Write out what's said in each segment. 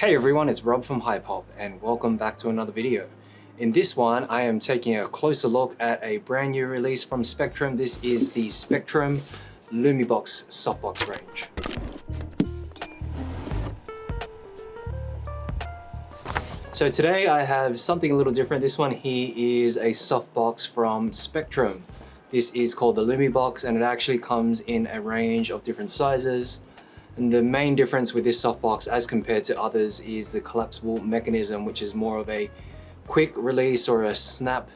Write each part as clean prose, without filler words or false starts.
Hey everyone, it's Rob from Hypop and welcome back to another video. In this one, I am taking a closer look at a brand new release from Spectrum. This is the Spectrum LumiBox softbox range. So today I have something a little different. This one here is a softbox from Spectrum. This is called the LumiBox and it actually comes in a range of different sizes. And the main difference with this softbox as compared to others is the collapsible mechanism, which is more of a quick release or a snap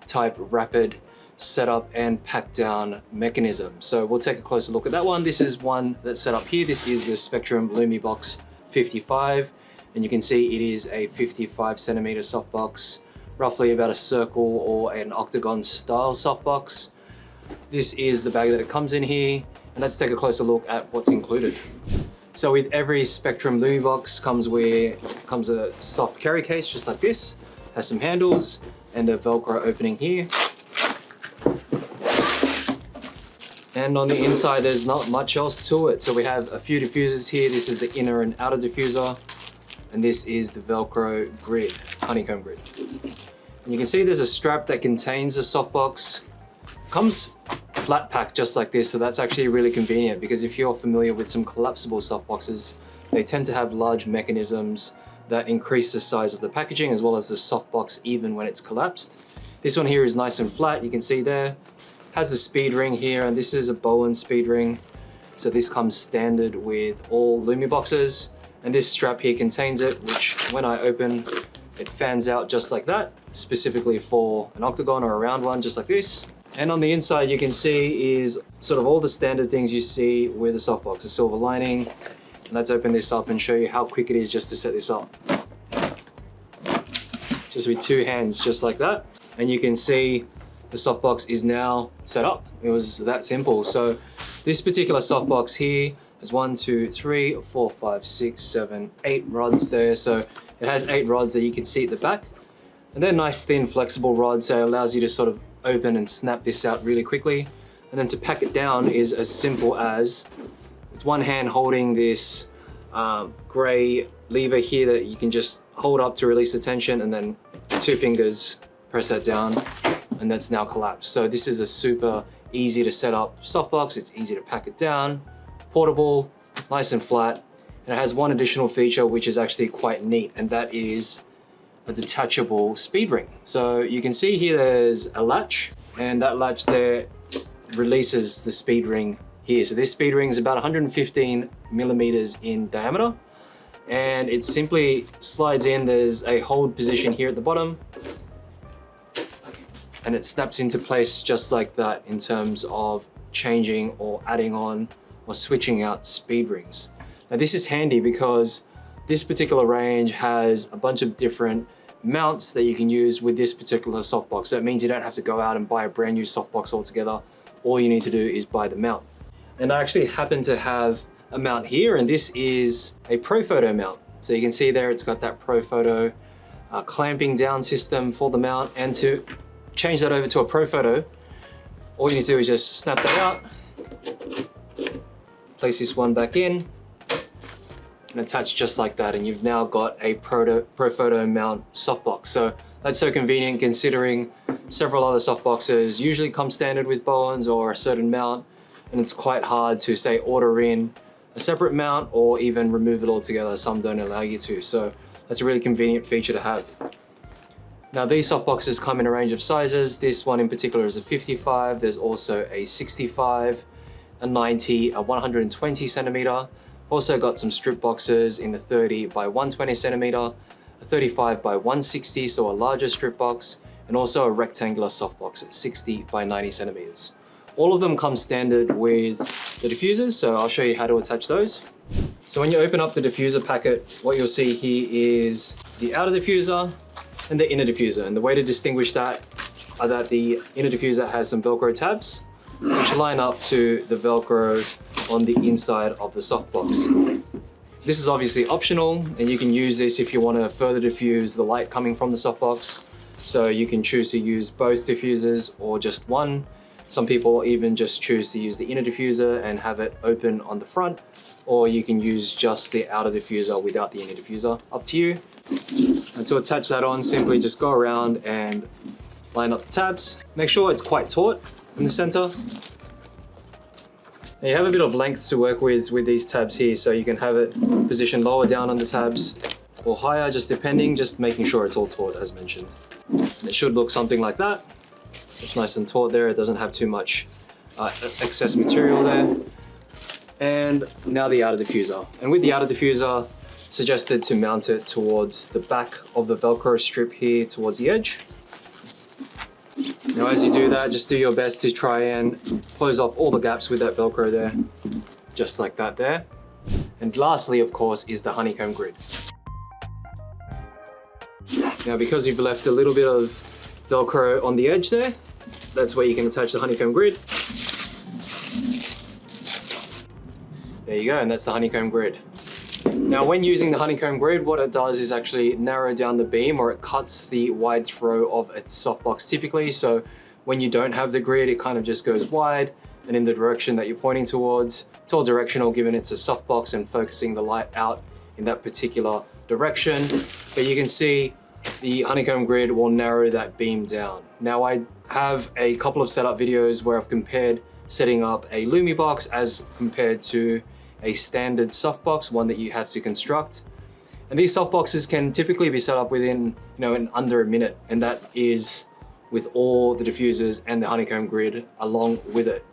type rapid setup and pack down mechanism. So we'll take a closer look at that one. This is one that's set up here. This is the Spectrum LumiBox 55. And you can see it is a 55 centimeter softbox, roughly about a circle or an octagon style softbox. This is the bag that it comes in here. And let's take a closer look at what's included. So with every Spectrum LumiBox comes a soft carry case just like this, has some handles and a Velcro opening here. And on the inside, there's not much else to it. So we have a few diffusers here. This is the inner and outer diffuser. And this is the Velcro grid, Honeycomb grid. And you can see there's a strap that contains the softbox. Comes flat pack just like this, so that's actually really convenient because if you're familiar with some collapsible softboxes, they tend to have large mechanisms that increase the size of the packaging as well as the softbox even when it's collapsed. This one here is nice and flat, you can see there. Has the speed ring here, and this is a Bowens speed ring. So this comes standard with all LumiBoxes, and this strap here contains it, which when I open, it fans out just like that, specifically for an octagon or a round one, just like this. And on the inside, you can see is sort of all the standard things you see with a softbox, a silver lining. And let's open this up and show you how quick it is just to set this up. Just with two hands, just like that. And you can see the softbox is now set up. It was that simple. So this particular softbox here has 1, 2, 3, 4, 5, 6, 7, 8 rods there. So it has 8 rods that you can see at the back. And they're nice, thin, flexible rods, so it allows you to sort of open and snap this out really quickly. And then to pack it down is as simple as with one hand holding this gray lever here that you can just hold up to release the tension, and then 2 fingers press that down, and that's now collapsed. So this is a super easy to set up softbox. It's easy to pack it down, portable, nice and flat. And it has one additional feature which is actually quite neat, and that is a detachable speed ring. So you can see here there's a latch, and that latch there releases the speed ring here. So this speed ring is about 115 millimeters in diameter, and it simply slides in. There's a hold position here at the bottom, and it snaps into place just like that in terms of changing or adding on or switching out speed rings. Now this is handy because this particular range has a bunch of different mounts that you can use with this particular softbox. So it means you don't have to go out and buy a brand new softbox altogether. All you need to do is buy the mount. And I actually happen to have a mount here, and this is a ProPhoto mount. So you can see there it's got that ProPhoto clamping down system for the mount. And to change that over to a ProPhoto, all you need to do is just snap that out, place this one back in, and attach just like that, and you've now got a ProPhoto mount softbox. So that's so convenient considering several other softboxes usually come standard with Bowens or a certain mount, and it's quite hard to say order in a separate mount or even remove it altogether. Some don't allow you to, so that's a really convenient feature to have. Now these softboxes come in a range of sizes. This one in particular is a 55. There's also a 65, a 90, a 120 centimeter. Also got some strip boxes in the 30 by 120 centimeter, a 35 by 160, so a larger strip box, and also a rectangular softbox at 60 by 90 centimeters. All of them come standard with the diffusers, so I'll show you how to attach those. So when you open up the diffuser packet, what you'll see here is the outer diffuser and the inner diffuser. And the way to distinguish that are that the inner diffuser has some Velcro tabs, which line up to the Velcro on the inside of the softbox. This is obviously optional, and you can use this if you want to further diffuse the light coming from the softbox. So you can choose to use both diffusers or just one. Some people even just choose to use the inner diffuser and have it open on the front, or you can use just the outer diffuser without the inner diffuser, up to you. And to attach that on, simply just go around and line up the tabs. Make sure it's quite taut in the center. And you have a bit of length to work with these tabs here, so you can have it positioned lower down on the tabs or higher, just depending, just making sure it's all taut as mentioned. And it should look something like that. It's nice and taut there, it doesn't have too much excess material there. And now the outer diffuser. And with the outer diffuser, suggested to mount it towards the back of the Velcro strip here towards the edge. Now as you do that, just do your best to try and close off all the gaps with that Velcro there, just like that there. And lastly, of course, is the honeycomb grid. Now because you've left a little bit of Velcro on the edge there, that's where you can attach the honeycomb grid. There you go, and that's the honeycomb grid. Now when using the honeycomb grid, what it does is actually narrow down the beam, or it cuts the wide throw of a softbox typically. So when you don't have the grid, it kind of just goes wide and in the direction that you're pointing towards. It's all directional given it's a softbox and focusing the light out in that particular direction. But you can see the honeycomb grid will narrow that beam down. Now I have a couple of setup videos where I've compared setting up a LumiBox as compared to a standard softbox, one that you have to construct. And these softboxes can typically be set up within, in under a minute, and that is with all the diffusers and the honeycomb grid along with it.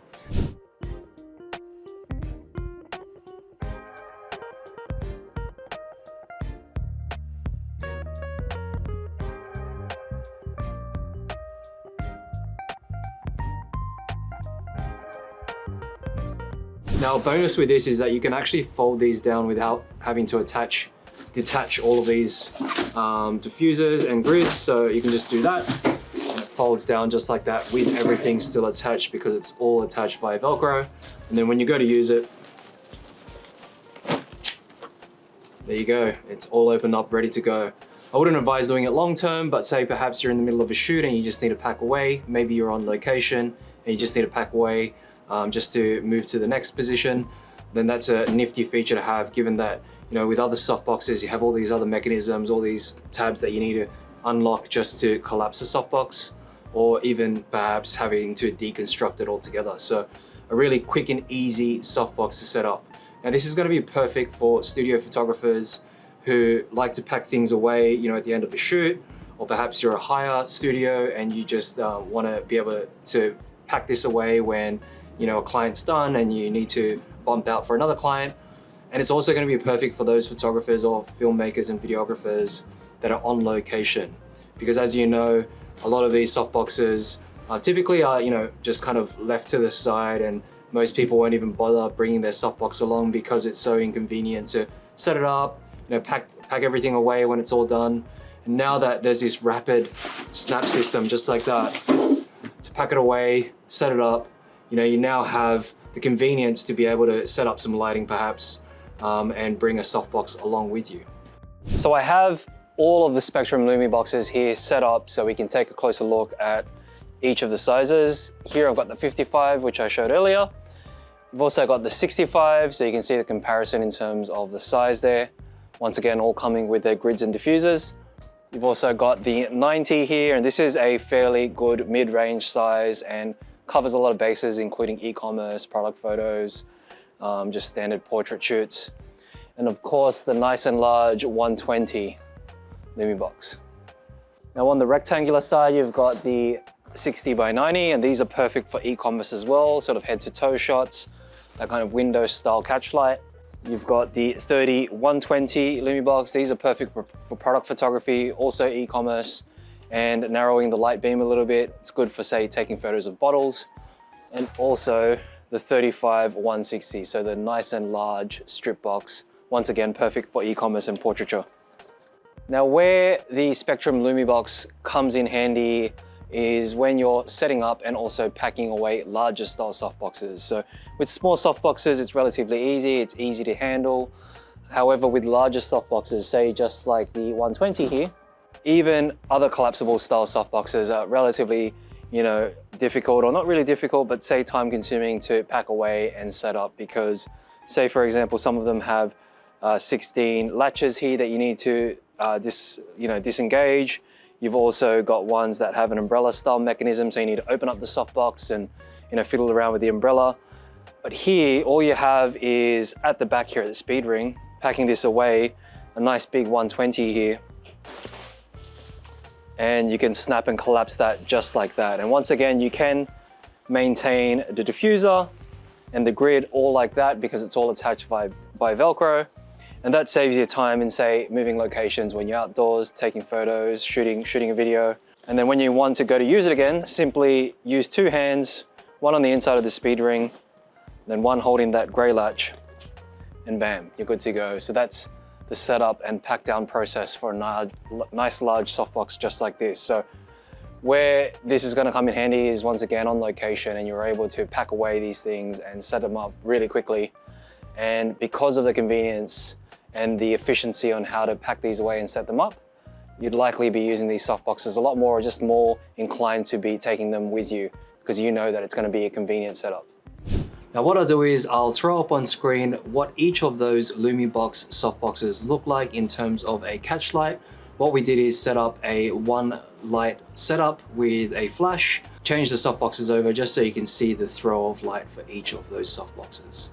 Now, a bonus with this is that you can actually fold these down without having to detach all of these diffusers and grids. So you can just do that, and it folds down just like that with everything still attached because it's all attached via Velcro. And then when you go to use it, there you go. It's all opened up, ready to go. I wouldn't advise doing it long term, but say perhaps you're in the middle of a shoot and you just need to pack away. Maybe you're on location and you just need to pack away just to move to the next position, then that's a nifty feature to have, given that, with other softboxes, you have all these other mechanisms, all these tabs that you need to unlock just to collapse a softbox, or even perhaps having to deconstruct it altogether. So a really quick and easy softbox to set up. Now this is going to be perfect for studio photographers who like to pack things away, at the end of a shoot, or perhaps you're a hire studio and you just want to be able to pack this away when a client's done and you need to bump out for another client. And it's also going to be perfect for those photographers or filmmakers and videographers that are on location. Because as you know, a lot of these softboxes typically are, just kind of left to the side, and most people won't even bother bringing their softbox along because it's so inconvenient to set it up, pack everything away when it's all done. And now that there's this rapid snap system just like that, to pack it away, set it up, you now have the convenience to be able to set up some lighting perhaps and bring a softbox along with you. So I have all of the Spectrum LumiBoxes here set up so we can take a closer look at each of the sizes. Here I've got the 55, which I showed earlier. You've also got the 65, so you can see the comparison in terms of the size there. Once again, all coming with their grids and diffusers. You've also got the 90 here, and this is a fairly good mid-range size and covers a lot of bases, including e-commerce, product photos, just standard portrait shoots. And of course, the nice and large 120 LumiBox. Now on the rectangular side, you've got the 60 by 90, and these are perfect for e-commerce as well, sort of head to toe shots, that kind of window style catch light. You've got the 30 120 LumiBox. These are perfect for product photography, also e-commerce, and narrowing the light beam a little bit. It's good for, say, taking photos of bottles. And also the 35 160, so the nice and large strip box. Once again, perfect for e-commerce and portraiture. Now where the Spectrum LumiBox comes in handy is when you're setting up and also packing away larger style softboxes. So with small softboxes, it's relatively easy, it's easy to handle. However, with larger softboxes, say just like the 120 here, even other collapsible style softboxes are relatively you know, difficult, or not really difficult, but say time consuming to pack away and set up, because say for example, some of them have 16 latches here that you need to disengage. You've also got ones that have an umbrella style mechanism, so you need to open up the softbox and, you know, fiddle around with the umbrella. But here, all you have is at the back here at the speed ring, packing this away, a nice big 120 here. And you can snap and collapse that just like that. And once again, you can maintain the diffuser and the grid all like that because it's all attached by Velcro. And that saves you time in, say, moving locations when you're outdoors, taking photos, shooting a video. And then when you want to go to use it again, simply use two hands, one on the inside of the speed ring, then one holding that gray latch, and bam, you're good to go. So that's the setup and pack down process for a nice large softbox just like this. So where this is gonna come in handy is once again on location, and you're able to pack away these things and set them up really quickly. And because of the convenience and the efficiency on how to pack these away and set them up, you'd likely be using these softboxes a lot more, or just more inclined to be taking them with you because you know that it's gonna be a convenient setup. Now what I'll do is I'll throw up on screen what each of those LumiBox softboxes look like in terms of a catch light. What we did is set up a one light setup with a flash, change the softboxes over just so you can see the throw of light for each of those softboxes.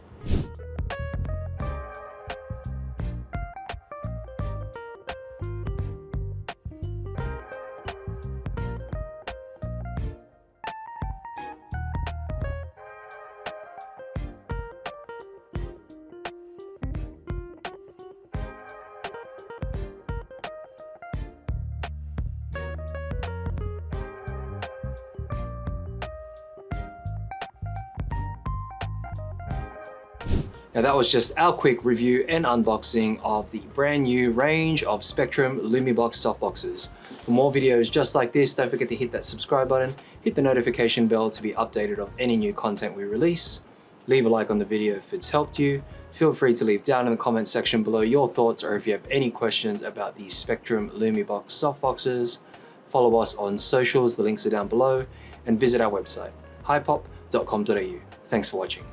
Now that was just our quick review and unboxing of the brand new range of Spectrum LumiBox softboxes. For more videos just like this, don't forget to hit that subscribe button, hit the notification bell to be updated of any new content we release. Leave a like on the video if it's helped you. Feel free to leave down in the comments section below your thoughts, or if you have any questions about the Spectrum LumiBox softboxes. Follow us on socials, the links are down below, and visit our website, hypop.com.au. Thanks for watching.